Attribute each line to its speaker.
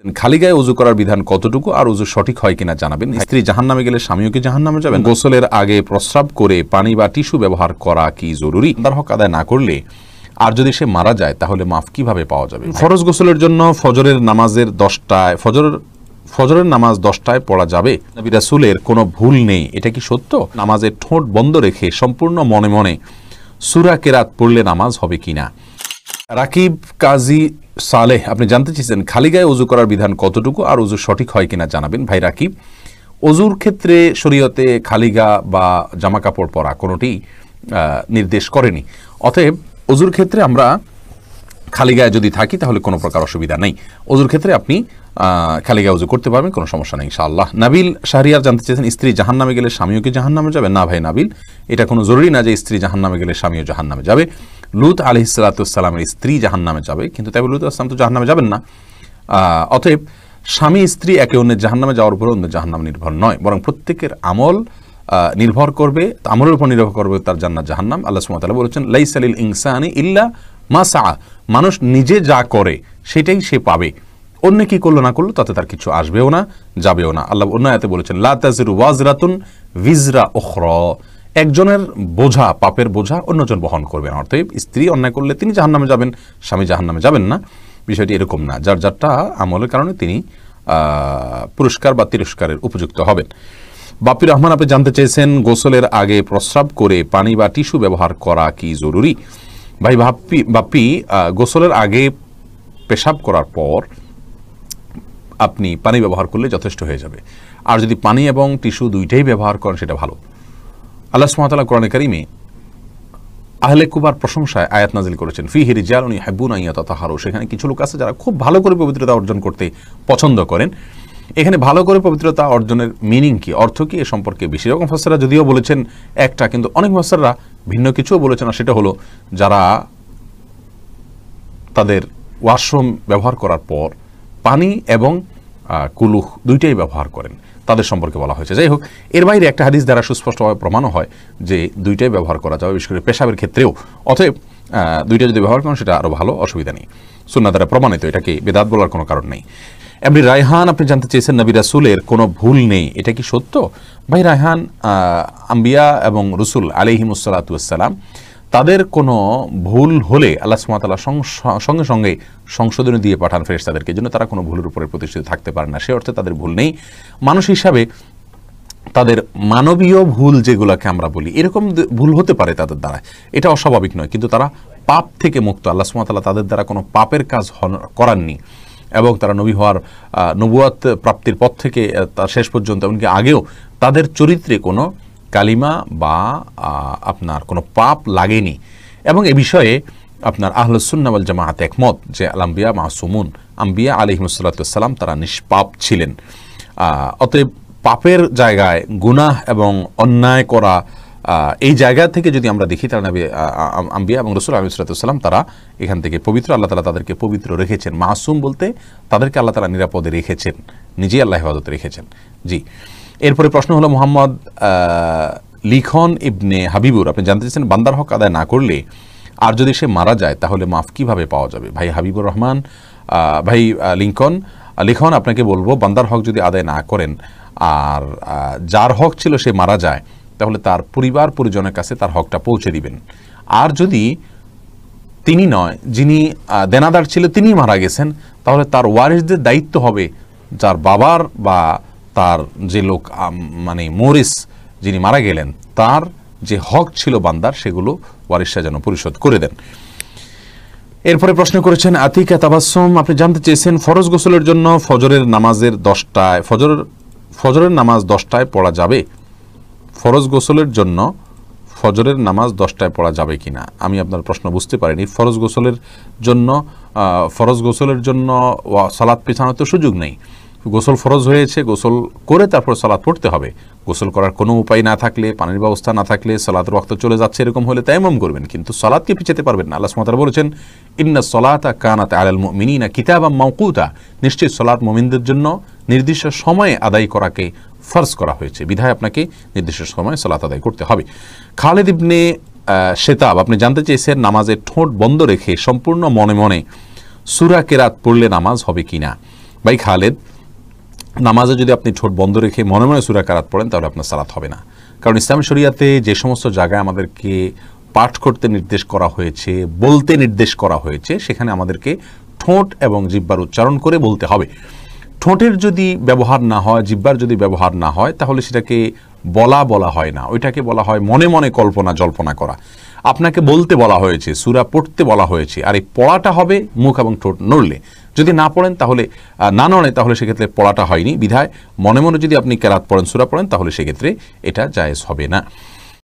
Speaker 1: খালি গায়ে ওযু করার বিধান কতটুকু আর ওযু সঠিক হয় কিনা জানাবেন। স্ত্রী জাহান্নামে গেলে স্বামীও কি জাহান্নামে যাবেন? গোসলের আগে প্রস্রাব করে পানি বা টিস্যু ব্যবহার করা কি জরুরি? তার হক আদায় না করলে আর যদি সে মারা যায় তাহলে মাফ কিভাবে পাওয়া যাবে? ফরজ গোসলের জন্য ফজরের নামাজের 10টায় ফজরের নামাজ 10টায় পড়া যাবে। নবী রাসূলের কোনো ভুল নেই, এটা কি সত্য? নামাজের ঠোঁট বন্ধ রেখে সম্পূর্ণ মনে মনে সূরা কেরাত পড়লে নামাজ হবে কিনা? রাকিব কাজী সালেহ আপনি জানতে চেয়েছেন খালি গায়ে ওযু করার বিধান কতটুকু আর ওযু সঠিক হয় কিনা জানাবেন। ভাই রাকিব, ওযুর ক্ষেত্রে শরীয়তে খালি গা বা জামা কাপড় পরা কোনোটি নির্দেশ করেনি। অতএব ওযুর ক্ষেত্রে আমরা খালি গায়ে যদি থাকি তাহলে কোনো প্রকার অসুবিধা নেই। ওযুর ক্ষেত্রে আপনি খালি গায়ে ওযু করতে পারবেন, কোনো সমস্যা নেই ইনশাআল্লাহ। নাবিল শাহরিয়ার জানতে চেয়েছেন স্ত্রী জাহান্নামে গেলে স্বামীও কি জাহান্নামে যাবে? না ভাই নাবিল, এটা কোনো জরুরি না যে স্ত্রী জাহান্নামে গেলে স্বামীও জাহান্নামে যাবে। লূত আলাইহিস সালামের স্ত্রী জাহান্নামে যাবে, কিন্তু তাই বলে লূত আসলাম তো জাহান্নামে যাবেন না। অতএব স্বামী স্ত্রী একে অন্যের জাহান্নামে যাওয়ার উপরে অন্য জাহান্নাম নির্ভর নয়, বরং প্রত্যেকের আমল নির্ভর করবে, আমলের উপর নির্ভর করবে তার জান্নাত জাহান্নাম। আল্লাহ সুবহানাহু ওয়া তাআলা বলেছেন লাইসা লিল ইনসানি ইল্লা মা সাআ, মানুষ নিজে যা করে সেটাই সে পাবে, অন্য কি করলো না করলো তাতে তার কিছু আসবেও না যাবেও না। আল্লাহ অন্য আয়াতে বলেছেন লা তাজিরু ওয়াজরাতুন ভিজরা উখরা, একজনের বোঝা পাপের বোঝা অন্যজন বহন করবেন। অর্থাৎ স্ত্রী অন্যায় করলে তিনি জাহান্নামে যাবেন, স্বামী জাহান্নামে যাবেন না। বিষয়টি এরকম না, যার যারটা আমলের কারণে তিনি পুরস্কার বা তিরস্কারের উপযুক্ত হবেন। বাপ্পি রহমান আপনি জানতে চেয়েছেন গোসলের আগে প্রস্রাব করে পানি বা টিস্যু ব্যবহার করা কি জরুরি? ভাই বাপ্পি, গোসলের আগে পেশাব করার পর আপনি পানি ব্যবহার করলে যথেষ্ট হয়ে যাবে। আর যদি পানি এবং টিস্যু দুইটাই ব্যবহার করেন সেটা ভালো। আল্লাহ সুবহানাহু ওয়া তাআলা কোরআনে কারিমে আহলে কুবার প্রশংসায় আয়াত নাজিল করেছেন ফিহি রিজালুন ইউহিব্বুনা আন ইয়াতাতাহারু, সেখানে কিছু লোক আছে যারা খুব ভালো করে পবিত্রতা অর্জন করতে পছন্দ করেন। এখানে ভালো করে পবিত্রতা অর্জনের মিনিং কি, অর্থ কি, এ সম্পর্কে বেশি রকম মুফাসসিররা যদিও বলেছেন একটা, কিন্তু অনেক মুফাসসিররা ভিন্ন কিছুও বলেছেন। আর সেটা হলো যারা তাদের ওয়াশরুম ব্যবহার করার পর পানি এবং কুলুহ দুইটাই ব্যবহার করেন তাদের সম্পর্কে বলা হয়েছে। যাই হোক, এর বাইরে একটা হাদিস দ্বারা সুস্পষ্টভাবে প্রমাণও হয় যে দুইটাই ব্যবহার করা যাবে, বিশেষ করে পেশাবের ক্ষেত্রেও। অতএব দুইটা যদি ব্যবহার করেন সেটা আরও ভালো, অসুবিধা নেই, সুন্নাহ দ্বারা প্রমাণিত, এটাকে বিদআত বলার কোনো কারণ নেই। এমনি রায়হান আপনি জানতে চেয়েছেন নবী রাসূলের কোনো ভুল নেই, এটা কি সত্য? ভাই রায়হান, আম্বিয়া এবং রসুল আলাইহিমুস সালাতু ওয়াস সালাম তাদের কোনো ভুল হলে আল্লাহ সুবহানাহু ওয়া তাআলা সঙ্গে সঙ্গে সংশোধনী দিয়ে পাঠান ফেরেশতাদেরকে, জন্য তারা কোনো ভুলের উপরে প্রতিষ্ঠিত থাকতে পারে না। সে অর্থে তাদের ভুল নেই। মানুষ হিসাবে তাদের মানবীয় ভুল যেগুলোকে আমরা বলি, এরকম ভুল হতে পারে তাদের দ্বারা, এটা অস্বাভাবিক নয়, কিন্তু তারা পাপ থেকে মুক্ত। আল্লাহ সুবহানাহু ওয়া তাআলা তাদের দ্বারা কোনো পাপের কাজ করাননি, এবং তারা নবী হওয়ার নবুয়াত প্রাপ্তির পর থেকে তার শেষ পর্যন্ত, এমনকি আগেও তাদের চরিত্রে কোনো কালিমা বা আপনার কোনো পাপ লাগেনি। এবং এ বিষয়ে আপনার আহলুস সুন্নাহ ওয়াল জামাআত একমত যে আল আম্বিয়া মাসুমুন, আম্বিয়া আলাইহিমুস সালাতু ওয়াস সালাম তারা নিষ্পাপ ছিলেন। অতএব পাপের জায়গায় গুনাহ এবং অন্যায় করা, এই জায়গা থেকে যদি আমরা দেখি তারা নবী আম্বিয়া এবং রাসূল আলাইহিস সালাতু ওয়াস সালাম তারা এখান থেকে পবিত্র, আল্লাহ তাআলা তাদেরকে পবিত্র রেখেছেন। মাসুম বলতে তাদেরকে আল্লাহ তাআলা নিরাপদে রেখেছেন, নিজেই আল্লাহ হেফাজতে রেখেছেন। জি, এরপরে প্রশ্ন হলো মোহাম্মদ লিখন ইবনে হাবিবুর আপনি জানতে চাইছেন বান্দার হক আদায় না করলে আর যদি সে মারা যায় তাহলে মাফ কিভাবে পাওয়া যাবে? ভাই হাবিবুর রহমান, ভাই লিখন আপনাকে বলবো, বান্দার হক যদি আদায় না করেন আর যার হক ছিল সে মারা যায়, তাহলে তার পরিবার পরিজনের কাছে তার হকটা পৌঁছে দিবেন। আর যদি তিনি নয়, যিনি দেনাদার ছিল তিনি মারা গেছেন, তাহলে তার ওয়ারিসদের দায়িত্ব হবে যার বাবার বা তার যে লোক মানে মরিস যিনি মারা গেলেন তার যে হক ছিল বান্দার, সেগুলো ওয়ারিসরা যেন পরিশোধ করে দেন। এরপরে প্রশ্ন করেছেন আতিকা তাবাসসুম আপনি জানতে চেয়েছেন ফরজ গোসলের জন্য ফজরের নামাজ 10টায় পড়া যাবে? ফরজ গোসলের জন্য ফজরের নামাজ 10টায় পড়া যাবে কিনা আমি আপনার প্রশ্ন বুঝতে পারিনি। ফরজ গোসলের জন্য সালাত পেছানোর তো সুযোগ নেই। গোসল ফরজ হয়েছে, গোসল করে তারপর সালাত পড়তে হবে। গোসল করার কোনো উপায় না থাকলে, পানির ব্যবস্থা না থাকলে, সালাতের ওয়াক্ত চলে যাচ্ছে এরকম হলে তায়াম্মুম করবেন, কিন্তু সালাতকে পিছাতে পারবেন না। আল্লাহ সুবহানাহু ওয়া তাআলা বলেছেন ইন্নাস সালাতা কানাত আলাল মুমিনিনা কিতাবাম মাওকুতা, নিশ্চয়ই সালাত মুমিনদের জন্য নির্দিষ্ট সময়ে আদায় করাকে ফরজ করা হয়েছে, বিধায় আপনাকে নির্দিষ্ট সময়ে সালাত আদায় করতে হবে। খালিদ ইবনে শেতাব আপনি জানতে চেয়েছেন নামাজের ঠোঁট বন্ধ রেখে সম্পূর্ণ মনে মনে সূরা কেরাত পড়লে নামাজ হবে কিনা? ভাই খালেদ, নামাজে যদি আপনি ঠোঁট বন্ধ রেখে মনে মনে সূরা কারাত পড়েন তাহলে আপনার সালাত হবে না। কারণ ইসলাম শরিয়াতে যে সমস্ত জায়গায় আমাদেরকে পাঠ করতে নির্দেশ করা হয়েছে, বলতে নির্দেশ করা হয়েছে, সেখানে আমাদেরকে ঠোঁট এবং জিহ্বার উচ্চারণ করে বলতে হবে। ঠোঁটের যদি ব্যবহার না হয়, জিহ্বার যদি ব্যবহার না হয়, তাহলে সেটাকে বলা হয় না, ওইটাকে বলা হয় মনে মনে কল্পনা জল্পনা করা। আপনাকে বলতে বলা হয়েছে, সূরা পড়তে বলা হয়েছে, আর এই পড়াটা হবে মুখ এবং ঠোঁট নড়লে। যদি না পড়েন তাহলে না নড়ে তাহলে সেক্ষেত্রে পড়াটা হয়নি। বিধায় মনে মনে যদি আপনি কেরাত পড়েন, সূরা পড়েন, তাহলে সেক্ষেত্রে এটা জায়েজ হবে না।